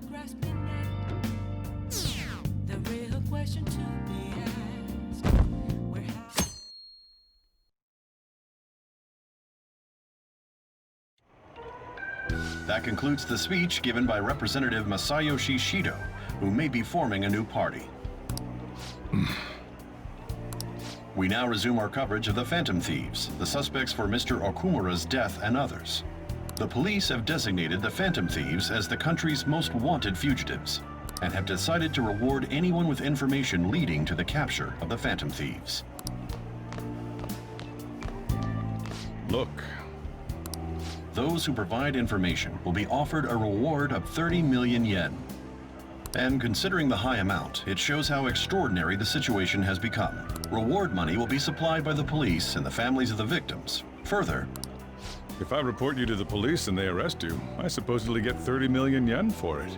grasping at the real question to be asked. Where That concludes the speech given by Representative Masayoshi Shido, who may be forming a new party. We now resume our coverage of the Phantom Thieves, the suspects for Mr. Okumura's death and others. The police have designated the Phantom Thieves as the country's most wanted fugitives, and have decided to reward anyone with information leading to the capture of the Phantom Thieves. Look. Those who provide information will be offered a reward of 30 million yen. And considering the high amount, it shows how extraordinary the situation has become. Reward money will be supplied by the police and the families of the victims. Further, If I report you to the police and they arrest you, I supposedly get 30 million yen for it.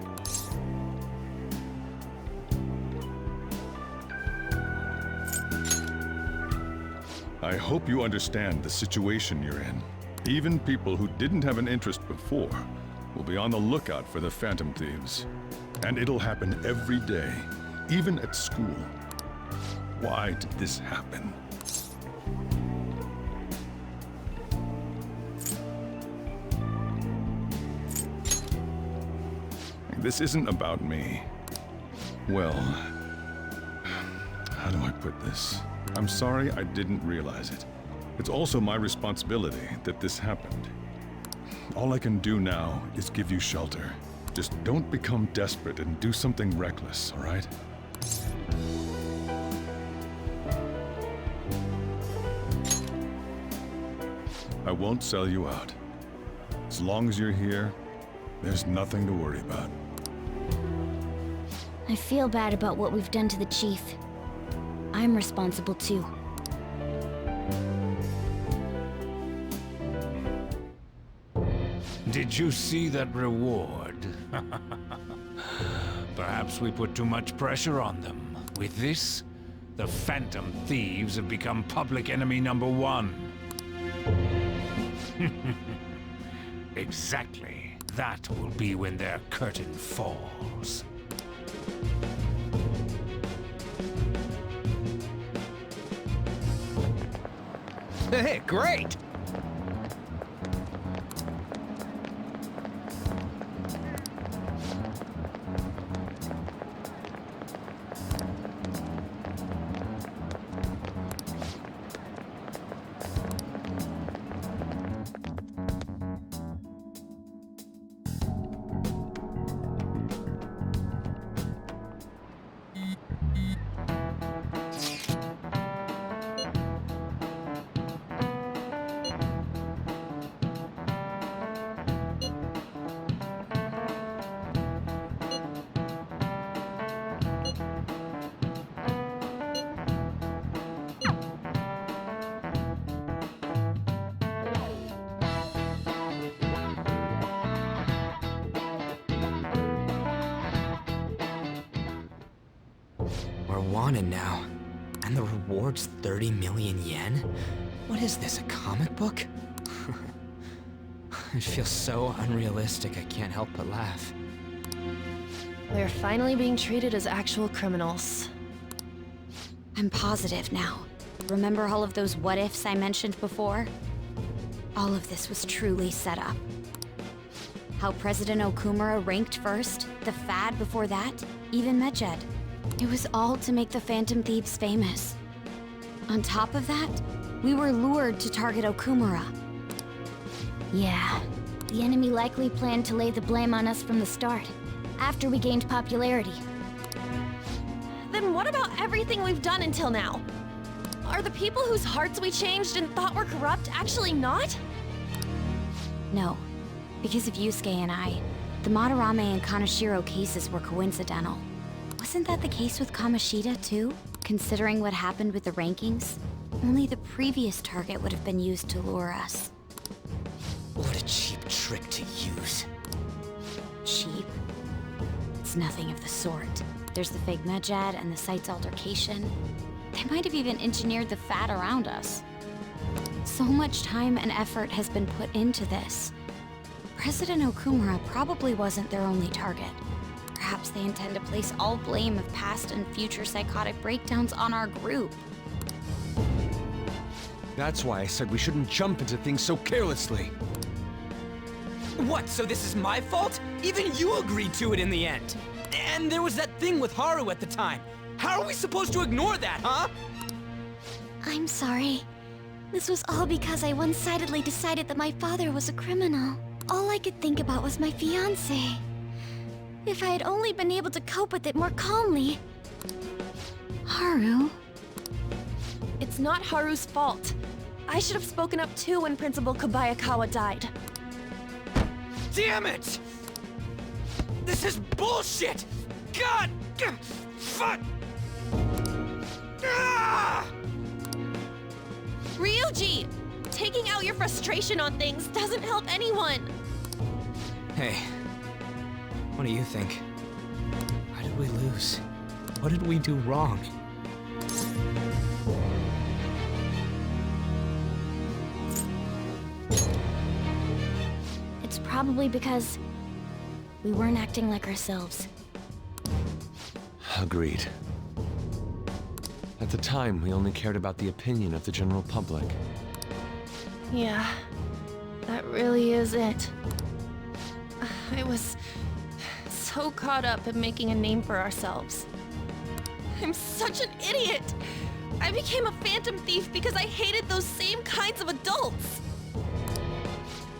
I hope you understand the situation you're in. Even people who didn't have an interest before will be on the lookout for the Phantom Thieves. And it'll happen every day, even at school. Why did this happen? This isn't about me. Well, how do I put this? I'm sorry I didn't realize it. It's also my responsibility that this happened. All I can do now is give you shelter. Just don't become desperate and do something reckless, all right? I won't sell you out. As long as you're here, there's nothing to worry about. I feel bad about what we've done to the chief. I'm responsible too. Did you see that reward? Perhaps we put too much pressure on them. With this, the Phantom Thieves have become public enemy number one. Exactly. That will be when their curtain falls. Hey, great! We're wanted now. And the reward's 30 million yen? What is this, a comic book? It feels so unrealistic I can't help but laugh. We're finally being treated as actual criminals. I'm positive now. Remember all of those what-ifs I mentioned before? All of this was truly set up. How President Okumura ranked first, the Fad before that, even Medjed. It was all to make the Phantom Thieves famous. On top of that, we were lured to target Okumura. Yeah, the enemy likely planned to lay the blame on us from the start, after we gained popularity. Then what about everything we've done until now? Are the people whose hearts we changed and thought were corrupt actually not? No, because of Yusuke and I, the Madarame and Kaneshiro cases were coincidental. Wasn't that the case with Kamoshida, too? Considering what happened with the rankings, only the previous target would have been used to lure us. What a cheap trick to use. Cheap? It's nothing of the sort. There's the fake Medjed and the site's altercation. They might have even engineered the Fad around us. So much time and effort has been put into this. President Okumura probably wasn't their only target. Perhaps they intend to place all blame of past and future psychotic breakdowns on our group. That's why I said we shouldn't jump into things so carelessly. What, so this is my fault? Even you agreed to it in the end. And there was that thing with Haru at the time. How are we supposed to ignore that, huh? I'm sorry. This was all because I one-sidedly decided that my father was a criminal. All I could think about was my fiancé. If I had only been able to cope with it more calmly. Haru? It's not Haru's fault. I should have spoken up too when Principal Kobayakawa died. Damn it! This is bullshit! God! Fuck! Ah! Ryuji! Taking out your frustration on things doesn't help anyone! Hey, what do you think? Why did we lose? What did we do wrong? It's probably because we weren't acting like ourselves. Agreed. At the time, we only cared about the opinion of the general public. Yeah, that really is it. I was so caught up in making a name for ourselves. I'm such an idiot! I became a phantom thief because I hated those same kinds of adults!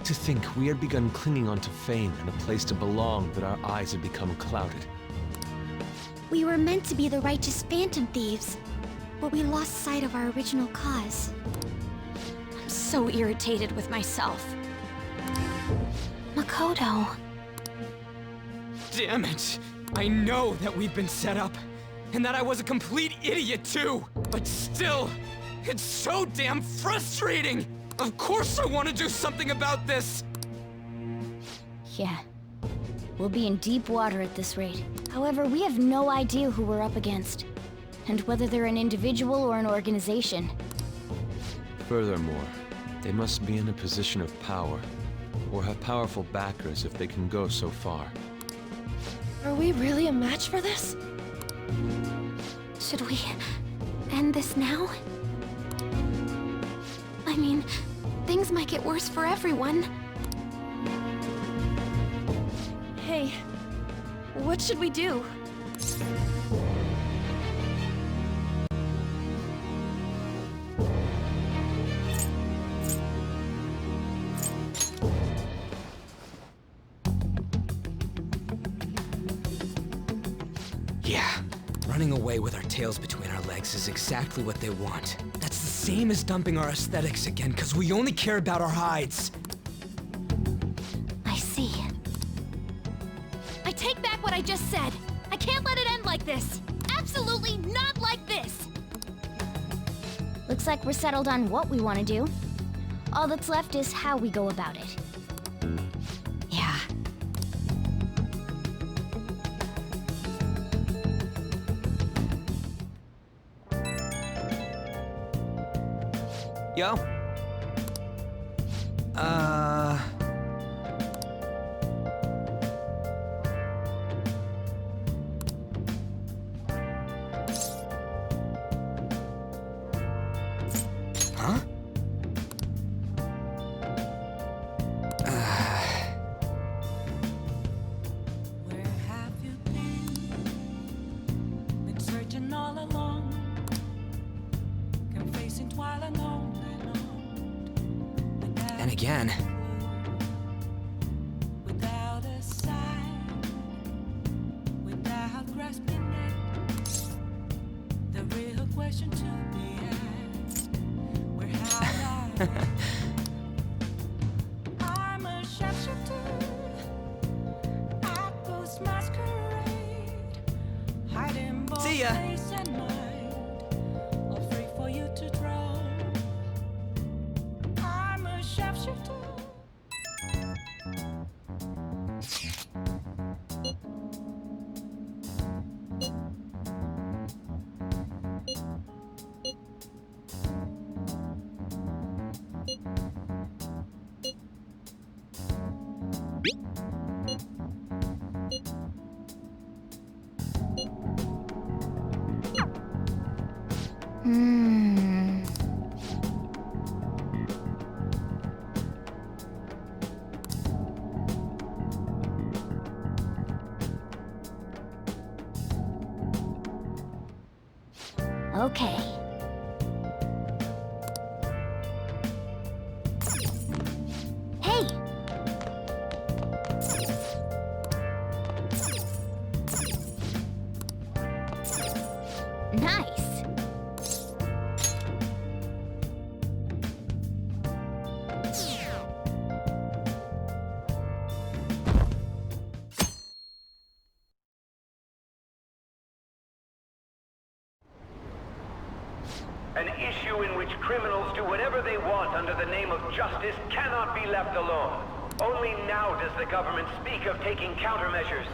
To think we had begun clinging onto fame and a place to belong, that our eyes had become clouded. We were meant to be the righteous phantom thieves, but we lost sight of our original cause. I'm so irritated with myself. Makoto. Damn it! I know that we've been set up, and that I was a complete idiot too! But still, it's so damn frustrating! Of course I want to do something about this! Yeah. We'll be in deep water at this rate. However, we have no idea who we're up against, and whether they're an individual or an organization. Furthermore, they must be in a position of power, or have powerful backers if they can go so far. Are we really a match for this? Should we end this now? I mean, things might get worse for everyone. Hey, what should we do? Yeah, running away with our tails between our legs is exactly what they want. That's the same as dumping our aesthetics again, because we only care about our hides. I see. I take back what I just said. I can't let it end like this. Absolutely not like this! Looks like we're settled on what we want to do. All that's left is how we go about it. Yeah. Yo? Huh? Where have you been? Been searching all along, confessing while alone without And again. without a sign, without grasping it. The real question to be asked: where have I? I'm a sharpshooter at Ghost Masquerade, hiding both See ya. face and mind, all free for you to draw. I'm a sharpshooter. Okay. Hey! Nice! An issue in which criminals do whatever they want under the name of justice cannot be left alone. Only now does the government speak of taking countermeasures.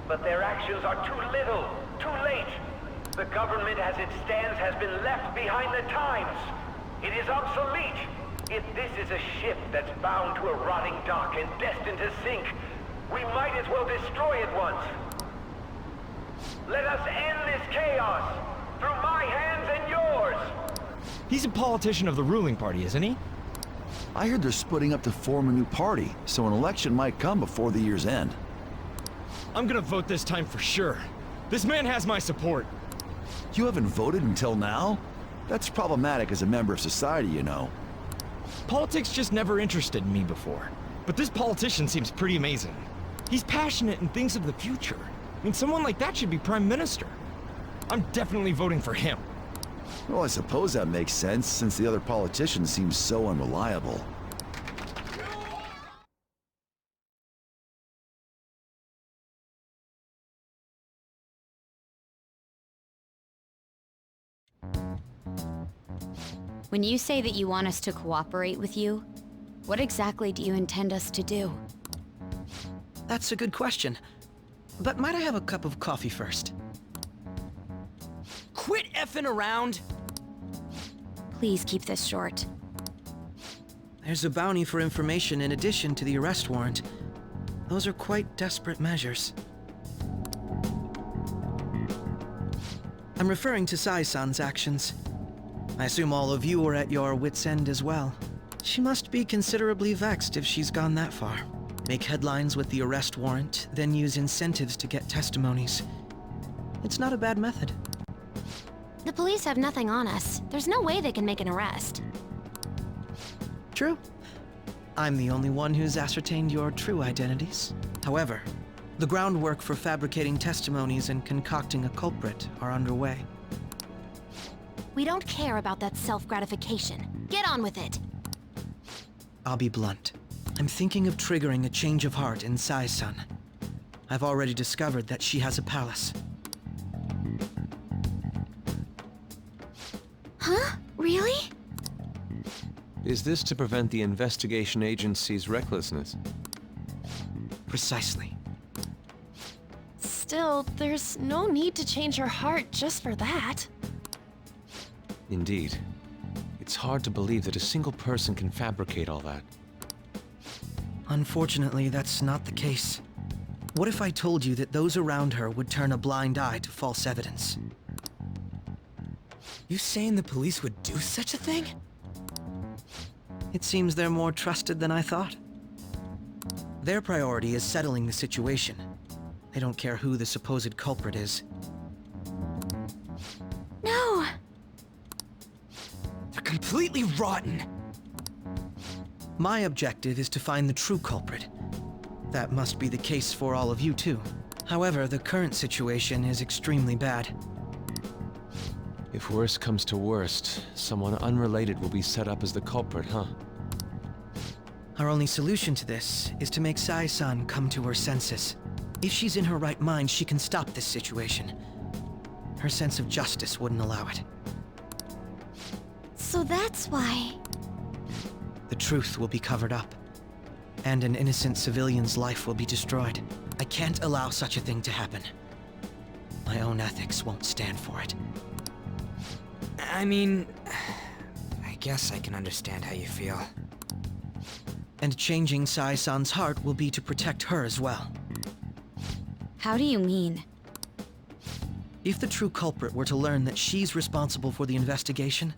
But their actions are too little, too late. The government as it stands has been left behind the times. It is obsolete. If this is a ship that's bound to a rotting dock and destined to sink, we might as well destroy it once. Let us end this chaos through my hands and yours. He's a politician of the ruling party, isn't he? I heard they're splitting up to form a new party, so an election might come before the year's end. I'm gonna vote this time for sure. This man has my support. You haven't voted until now? That's problematic as a member of society, you know. Politics just never interested me before. But this politician seems pretty amazing. He's passionate and thinks of the future. I mean, someone like that should be prime minister. I'm definitely voting for him. Well, I suppose that makes sense, since the other politician seems so unreliable. When you say that you want us to cooperate with you, what exactly do you intend us to do? That's a good question. But might I have a cup of coffee first? Quit effing around! Please keep this short. There's a bounty for information in addition to the arrest warrant. Those are quite desperate measures. I'm referring to Sai-san's actions. I assume all of you are at your wits' end as well. She must be considerably vexed if she's gone that far. Make headlines with the arrest warrant, then use incentives to get testimonies. It's not a bad method. The police have nothing on us. There's no way they can make an arrest. True. I'm the only one who's ascertained your true identities. However, the groundwork for fabricating testimonies and concocting a culprit are underway. We don't care about that self-gratification. Get on with it. I'll be blunt. I'm thinking of triggering a change of heart in Sai-san. I've already discovered that she has a palace. Huh? Really? Is this to prevent the investigation agency's recklessness? Precisely. Still, there's no need to change her heart just for that. Indeed. It's hard to believe that a single person can fabricate all that. Unfortunately, that's not the case. What if I told you that those around her would turn a blind eye to false evidence? You saying the police would do such a thing? It seems they're more trusted than I thought. Their priority is settling the situation. They don't care who the supposed culprit is. No! They're completely rotten! My objective is to find the true culprit. That must be the case for all of you too. However, the current situation is extremely bad. If worst comes to worst, someone unrelated will be set up as the culprit, huh? Our only solution to this is to make Sai-san come to her senses. If she's in her right mind, she can stop this situation. Her sense of justice wouldn't allow it. So that's why... The truth will be covered up, and an innocent civilian's life will be destroyed. I can't allow such a thing to happen. My own ethics won't stand for it. I mean... I guess I can understand how you feel. And changing Sai-san's heart will be to protect her as well. How do you mean? If the true culprit were to learn that she's responsible for the investigation,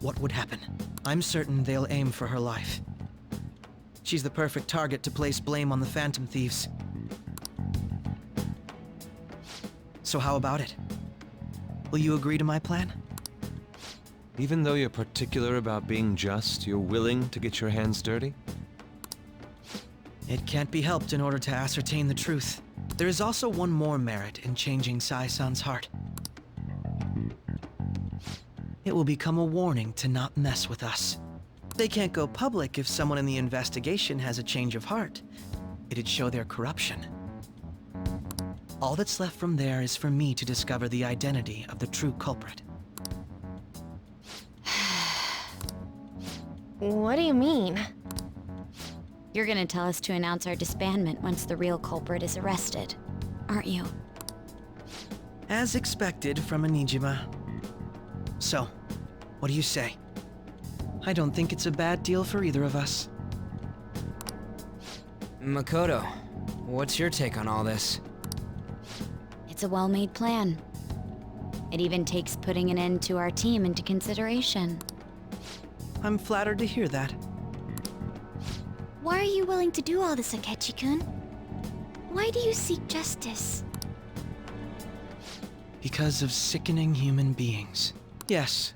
what would happen? I'm certain they'll aim for her life. She's the perfect target to place blame on the Phantom Thieves. So how about it? Will you agree to my plan? Even though you're particular about being just, you're willing to get your hands dirty? It can't be helped in order to ascertain the truth. There is also one more merit in changing Sai-san's heart. It will become a warning to not mess with us. They can't go public if someone in the investigation has a change of heart. It'd show their corruption. All that's left from there is for me to discover the identity of the true culprit. What do you mean? You're gonna tell us to announce our disbandment once the real culprit is arrested, aren't you? As expected from Onijima. So, what do you say? I don't think it's a bad deal for either of us. Makoto, what's your take on all this? It's a well-made plan. It even takes putting an end to our team into consideration. I'm flattered to hear that. Why are you willing to do all this, Akechi-kun? Why do you seek justice? Because of sickening human beings. Yes.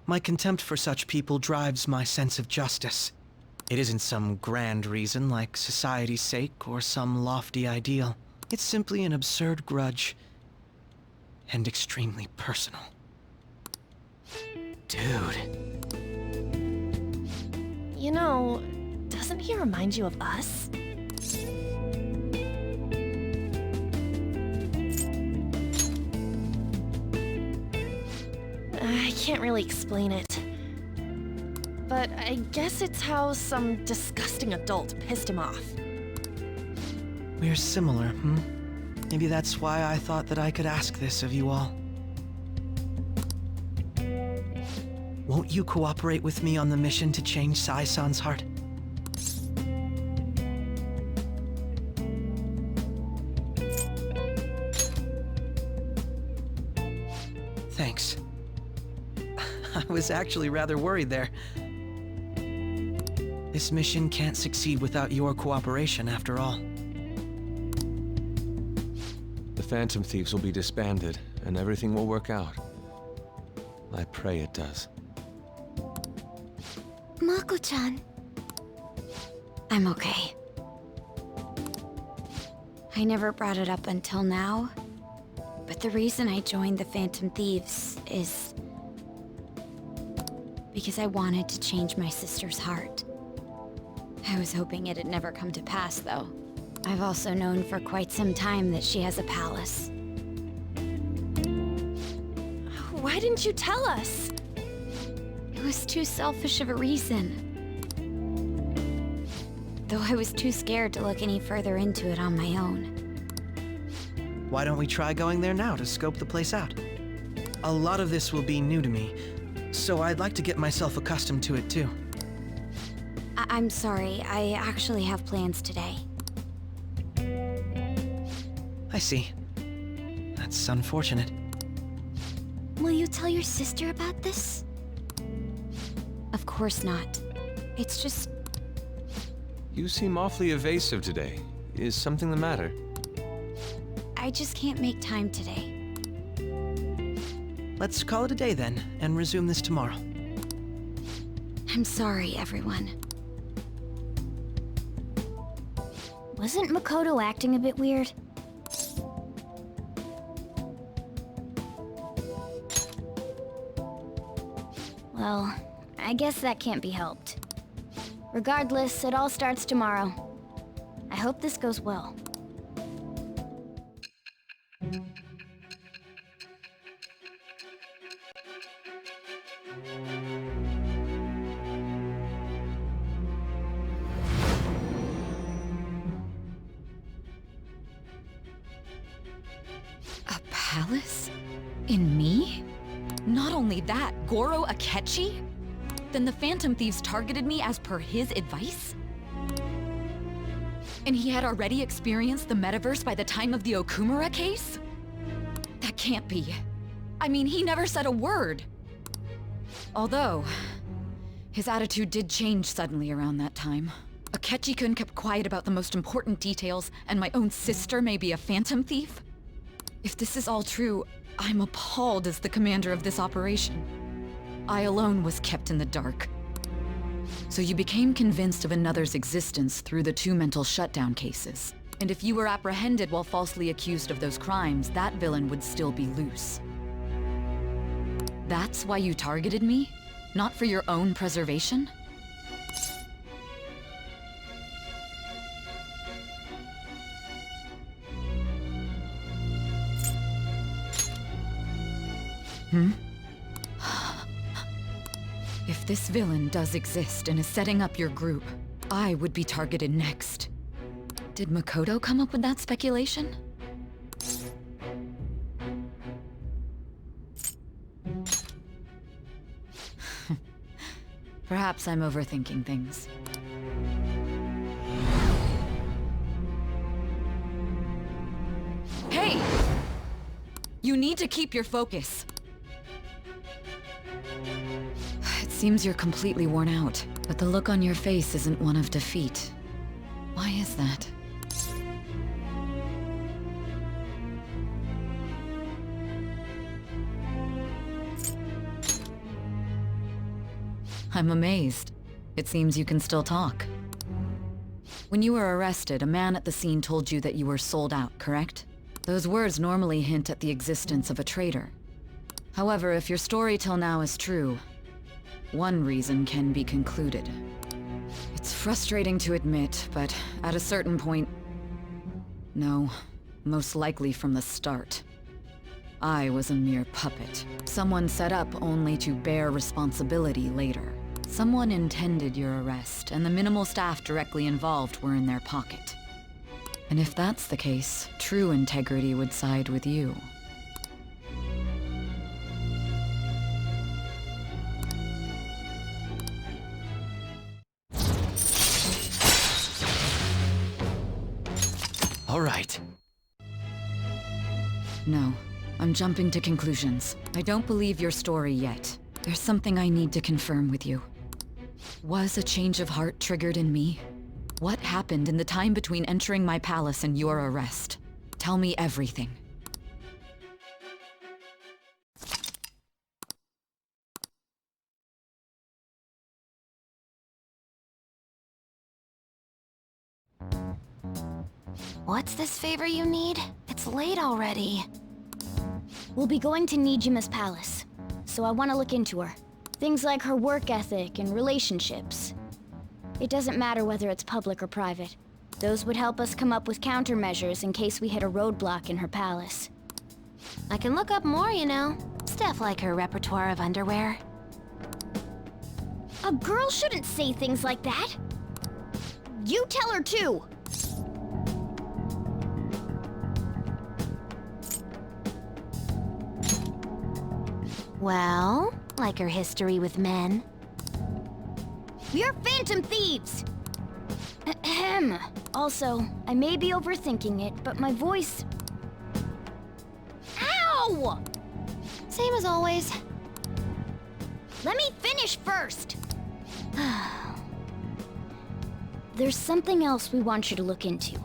My contempt for such people drives my sense of justice. It isn't some grand reason like society's sake or some lofty ideal. It's simply an absurd grudge. And extremely personal. Dude. You know, doesn't he remind you of us? I can't really explain it. But I guess it's how some disgusting adult pissed him off. We're similar, hmm? Maybe that's why I thought that I could ask this of you all. Won't you cooperate with me on the mission to change Sai-san's heart? Thanks. I was actually rather worried there. This mission can't succeed without your cooperation, after all. The Phantom Thieves will be disbanded, and everything will work out. I pray it does. Mako-chan. I'm okay. I never brought it up until now, but the reason I joined the Phantom Thieves is because I wanted to change my sister's heart. I was hoping it'd never come to pass, though. I've also known for quite some time that she has a palace. Why didn't you tell us? It was too selfish of a reason. Though I was too scared to look any further into it on my own. Why don't we try going there now to scope the place out? A lot of this will be new to me, so I'd like to get myself accustomed to it too. I'm sorry, I actually have plans today. I see. That's unfortunate. Will you tell your sister about this? Of course not. It's just... You seem awfully evasive today. Is something the matter? I just can't make time today. Let's call it a day then, and resume this tomorrow. I'm sorry, everyone. Wasn't Makoto acting a bit weird? Well, I guess that can't be helped. Regardless, it all starts tomorrow. I hope this goes well. A palace? In me? Not only that, Goro Akechi? Then the Phantom Thieves targeted me as per his advice? And he had already experienced the metaverse by the time of the Okumura case? That can't be. I mean, he never said a word. Although, his attitude did change suddenly around that time. Akechi-kun kept quiet about the most important details, and my own sister may be a Phantom Thief? If this is all true, I'm appalled as the commander of this operation. I alone was kept in the dark. So you became convinced of another's existence through the 2 mental shutdown cases. And if you were apprehended while falsely accused of those crimes, that villain would still be loose. That's why you targeted me? Not for your own preservation? If this villain does exist and is setting up your group, I would be targeted next. Did Makoto come up with that speculation? Perhaps I'm overthinking things. Hey! You need to keep your focus. It seems you're completely worn out, but the look on your face isn't one of defeat. Why is that? I'm amazed. It seems you can still talk. When you were arrested, a man at the scene told you that you were sold out, correct? Those words normally hint at the existence of a traitor. However, if your story till now is true, one reason can be concluded. It's frustrating to admit, but at a certain point... No, most likely from the start. I was a mere puppet. Someone set up only to bear responsibility later. Someone intended your arrest, and the minimal staff directly involved were in their pocket. And if that's the case, true integrity would side with you. All right. No, I'm jumping to conclusions. I don't believe your story yet. There's something I need to confirm with you. Was a change of heart triggered in me? What happened in the time between entering my palace and your arrest? Tell me everything. What's this favor you need? It's late already. We'll be going to Nijima's palace, so I want to look into her. Things like her work ethic and relationships. It doesn't matter whether it's public or private. Those would help us come up with countermeasures in case we hit a roadblock in her palace. I can look up more, you know. Stuff like her repertoire of underwear. A girl shouldn't say things like that. You tell her too. Well, like her history with men. We're Phantom Thieves! Ahem. Also, I may be overthinking it, but my voice... Ow! Same as always. Let me finish first! There's something else we want you to look into.